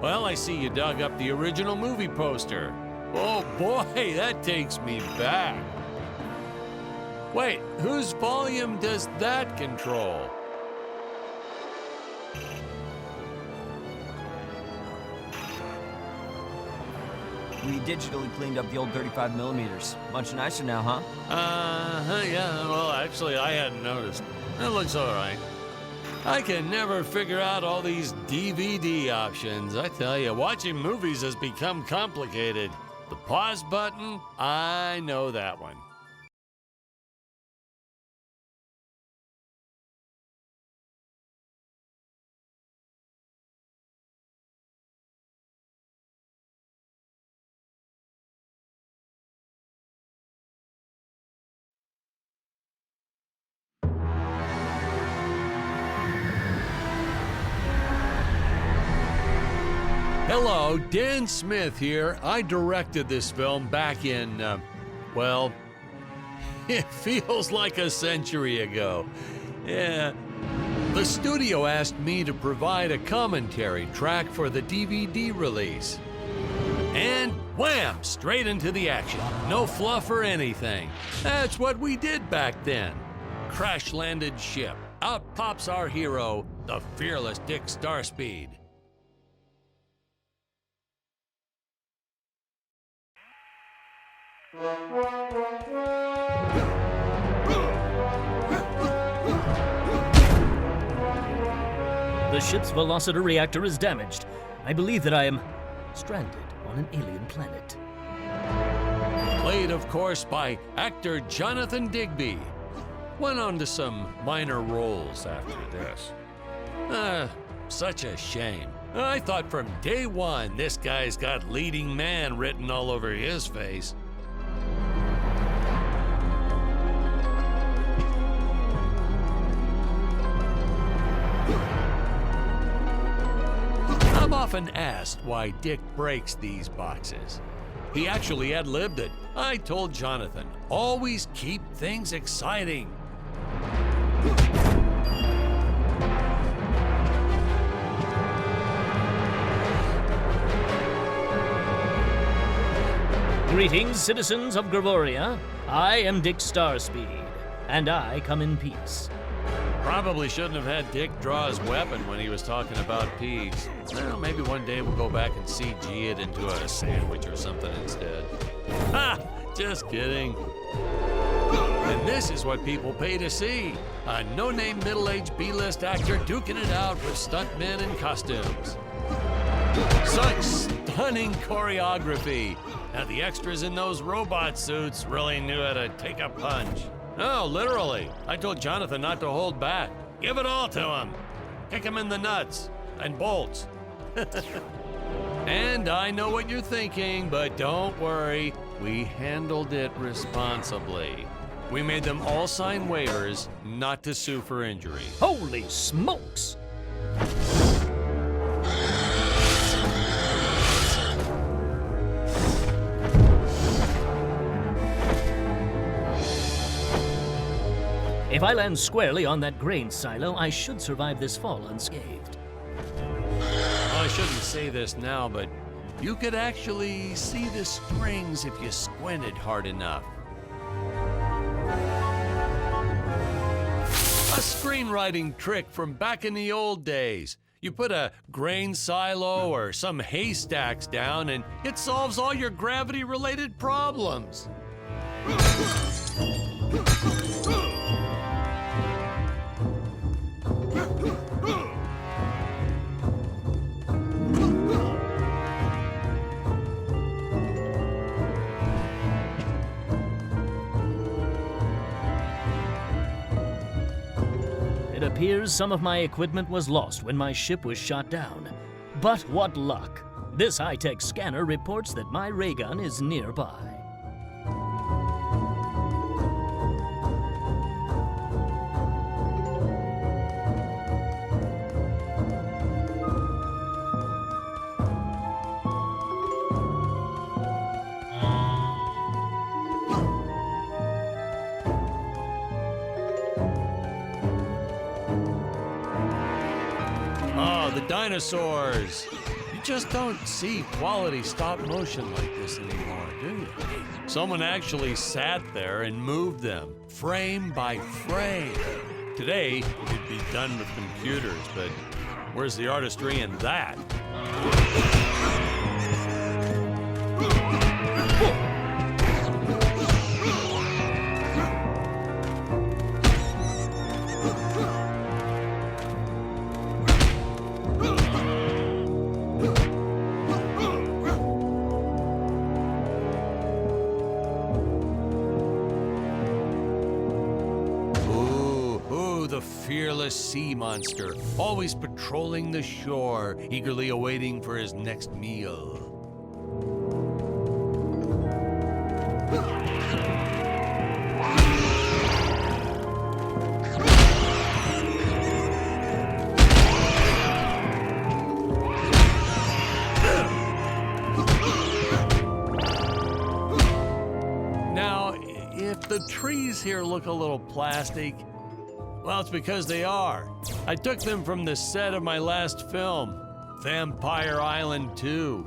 Well, I see you dug up the original movie poster. Oh boy, that takes me back. Wait, whose volume does that control? We digitally cleaned up the old 35 millimeters. Much nicer now, huh? Yeah, well, actually, I hadn't noticed. It looks all right. I can never figure out all these DVD options. I tell you, watching movies has become complicated. The pause button, I know that one. Hello, Dan Smith here. I directed this film back in, well, it feels like a century ago. Yeah. The studio asked me to provide a commentary track for the DVD release. And wham! Straight into the action. No fluff or anything. That's what we did back then. Crash-landed ship. Out pops our hero, the fearless Dick Starspeed. The ship's velocity reactor is damaged. I believe that I am stranded on an alien planet. Played, of course, by actor Jonathan Digby. Went on to some minor roles after this. Such a shame. I thought from day one this guy's got leading man written all over his face. I'm often asked why Dick breaks these boxes. He actually ad-libbed it. I told Jonathan, always keep things exciting. Greetings, citizens of Gravoria. I am Dick Starspeed, and I come in peace. Probably shouldn't have had Dick draw his weapon when he was talking about peas. Well, maybe one day we'll go back and CG it into a sandwich or something instead. Ha! Just kidding. And this is what people pay to see. A no-name middle-aged B-list actor duking it out with stuntmen in costumes. Such stunning choreography. Now the extras in those robot suits really knew how to take a punch. No, literally. I told Jonathan not to hold back. Give it all to him. Kick him in the nuts and bolts. And I know what you're thinking, but don't worry. We handled it responsibly. We made them all sign waivers not to sue for injury. Holy smokes! If I land squarely on that grain silo, I should survive this fall unscathed. Well, I shouldn't say this now, but you could actually see the strings if you squinted hard enough. A screenwriting trick from back in the old days. You put a grain silo or some haystacks down and it solves all your gravity-related problems. It appears some of my equipment was lost when my ship was shot down. But what luck! This high-tech scanner reports that my ray gun is nearby. Oh, the dinosaurs. just don't see quality stop motion like this anymore, do you? Someone actually sat there and moved them, frame by frame. Today, it'd be done with computers, but where's the artistry in that? The fearless sea monster, always patrolling the shore, eagerly awaiting for his next meal. Now, if the trees here look a little plastic, well, it's because they are. I took them from the set of my last film, Vampire Island 2.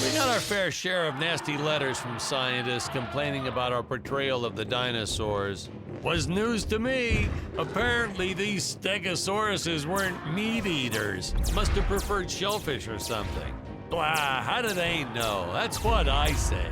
We got our fair share of nasty letters from scientists complaining about our portrayal of the dinosaurs. Was news to me. Apparently, these stegosauruses weren't meat eaters. Must have preferred shellfish or something. Blah, how do they know? That's what I say.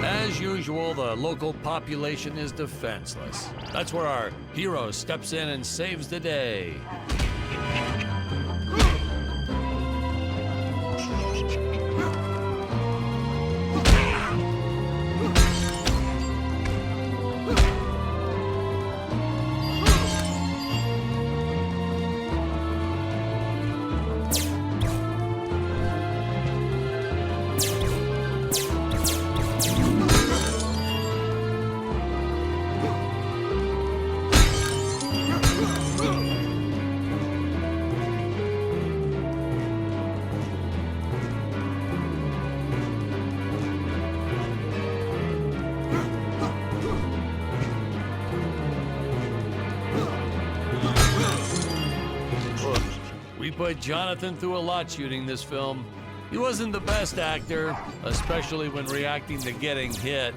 As usual, the local population is defenseless. That's where our hero steps in and saves the day. We put Jonathan through a lot shooting this film. He wasn't the best actor, especially when reacting to getting hit.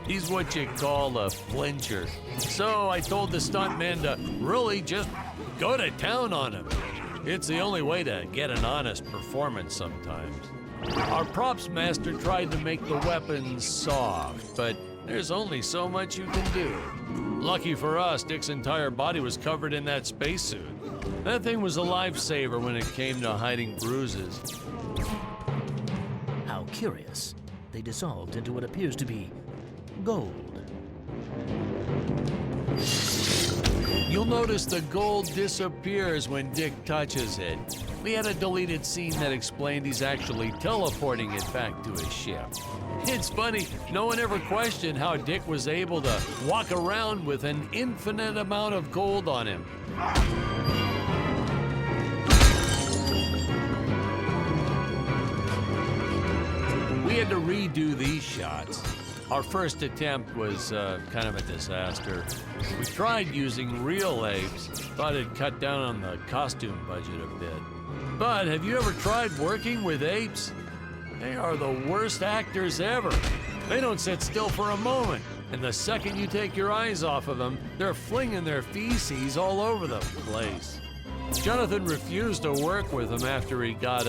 He's what you call a flincher. So I told the stuntman to really just go to town on him. It's the only way to get an honest performance sometimes. Our props master tried to make the weapons soft, but there's only so much you can do. Lucky for us, Dick's entire body was covered in that spacesuit. That thing was a lifesaver when it came to hiding bruises. How curious. They dissolved into what appears to be gold. You'll notice the gold disappears when Dick touches it. We had a deleted scene that explained he's actually teleporting it back to his ship. It's funny, no one ever questioned how Dick was able to walk around with an infinite amount of gold on him. We had to redo these shots. Our first attempt was kind of a disaster. We tried using real apes, thought it'd cut down on the costume budget a bit. But have you ever tried working with apes? They are the worst actors ever. They don't sit still for a moment, and the second you take your eyes off of them, they're flinging their feces all over the place. Jonathan refused to work with them after he got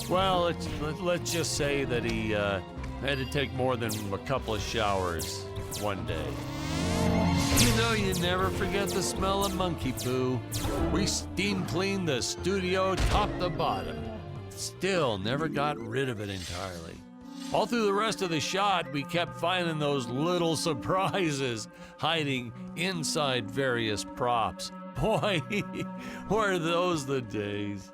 well, let's just say that he had to take more than a couple of showers one day. You know, you never forget the smell of monkey poo. We steam cleaned the studio top to bottom. Still never got rid of it entirely. All through the rest of the shot, we kept finding those little surprises hiding inside various props. Boy, were those the days.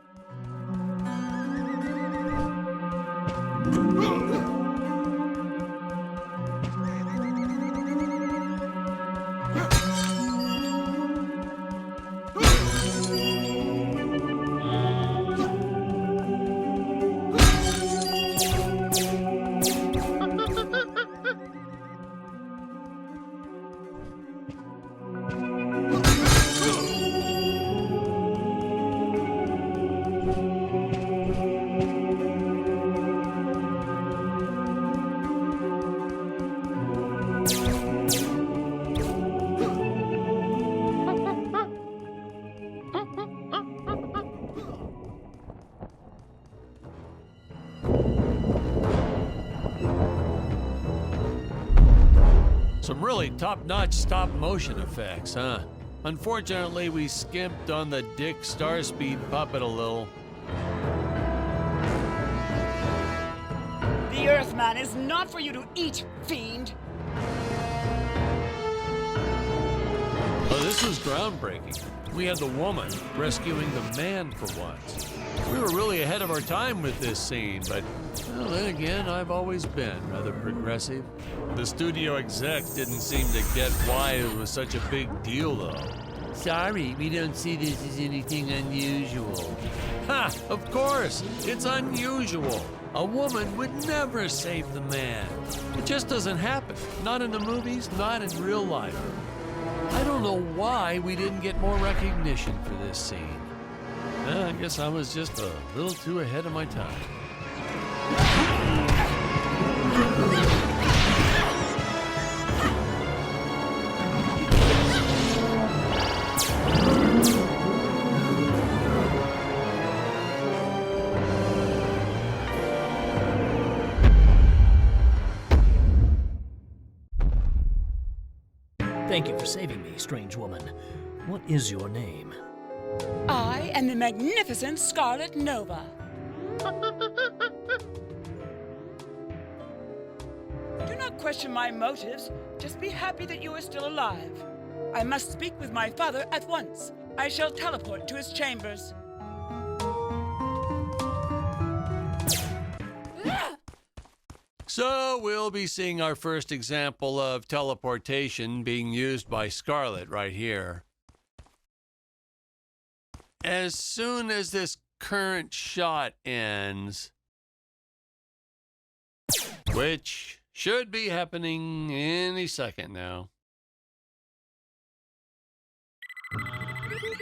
Some really top-notch stop-motion effects, huh? Unfortunately, we skimped on the Dick Starspeed puppet a little. The Earthman is not for you to eat, fiend! Oh, this was groundbreaking. We had the woman rescuing the man for once. We were really ahead of our time with this scene, but well, then again, I've always been rather progressive. The studio exec didn't seem to get why it was such a big deal, though. Sorry, we don't see this as anything unusual. Ha! Of course, it's unusual. A woman would never save the man. It just doesn't happen. Not in the movies, not in real life. I don't know why we didn't get more recognition for this scene. I guess I was just a little too ahead of my time. Thank you for saving me, strange woman. What is your name? I am the magnificent Scarlet Nova. Do not question my motives. Just be happy that you are still alive. I must speak with my father at once. I shall teleport to his chambers. So we'll be seeing our first example of teleportation being used by Scarlet right here. As soon as this current shot ends, which should be happening any second now.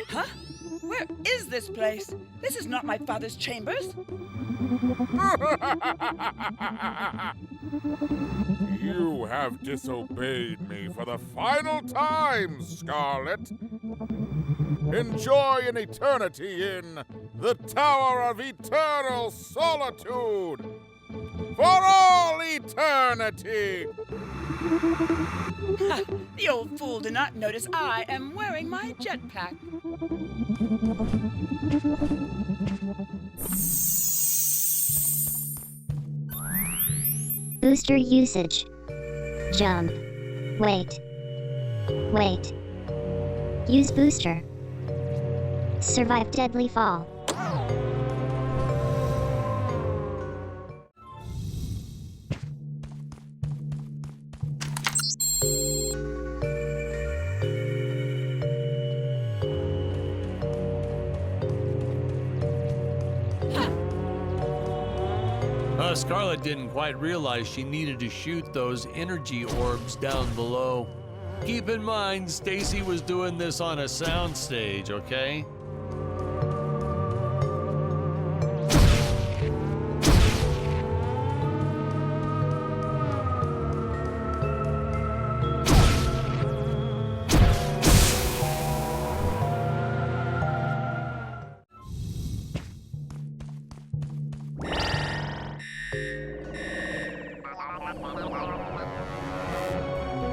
Huh? Where is this place? This is not my father's chambers. You have disobeyed me for the final time, Scarlet. Enjoy an eternity in the Tower of Eternal Solitude. For all eternity! Ha! The old fool did not notice I am wearing my jetpack. Booster usage. Jump. Wait. Wait. Use booster. Survive deadly fall. Scarlet didn't quite realize she needed to shoot those energy orbs down below. Keep in mind, Stacy was doing this on a soundstage, okay?